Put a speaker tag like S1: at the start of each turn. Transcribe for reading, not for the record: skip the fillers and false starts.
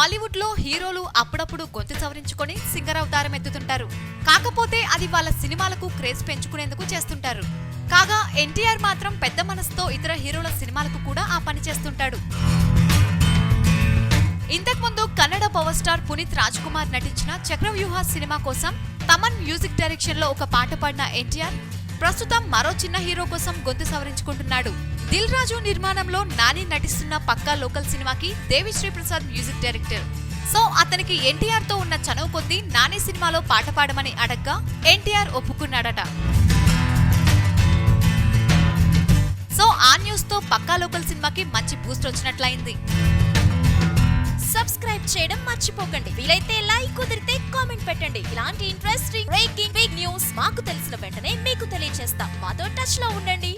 S1: టాలీవుడ్ లో హీరోలు అప్పుడప్పుడు గొంతు సవరించుకొని సింగర్ అవతారం ఎత్తుతుంటారు. కాకపోతే అది వాళ్ళ సినిమాలకు క్రేజ్ పెంచుకునేందుకు చేస్తుంటారు. కాగా ఎన్టీఆర్ మాత్రం పెద్ద మనసుతో ఇతర హీరోల సినిమాలకు కూడా ఆ పని చేస్తుంటాడు. ఇంతకుముందు కన్నడ పవర్ స్టార్ పునీత్ రాజ్ కుమార్ నటించిన చక్రవ్యూహ సినిమా కోసం తమన్ మ్యూజిక్ డైరెక్షన్ లో ఒక పాట పాడిన ఎన్టీఆర్ ప్రస్తుతం మరో చిన్న హీరో కోసం గొంతు సవరించుకుంటున్నాడు. దిల్ రాజు నిర్మాణంలో నాని నటిస్తున్న పక్కా లోకల్ సినిమాకి Devi Sri Prasad music director. So అతనికి ఎన్టీఆర్ తో ఉన్న చనువు కొద్దీ నాని సినిమాలో పాట పాడమని అడగ్గా ఎన్టీఆర్ ఒప్పుకున్నాడట. సో ఆ న్యూస్ తో పక్కా లోకల్ సినిమాకి మంచి బూస్ట్ వచ్చినట్లయింది.
S2: సబ్స్క్రైబ్ చేయడం మర్చిపోకండి. వీలైతే లైక్, కుదిరితే కామెంట్ పెట్టండి. ఇలాంటి ఇంట్రెస్టింగ్ బ్రేకింగ్ బిగ్ న్యూస్ మాకు తెలిసిన వెంటనే మీకు తెలియజేస్తాం. మాతో టచ్ లో ఉండండి.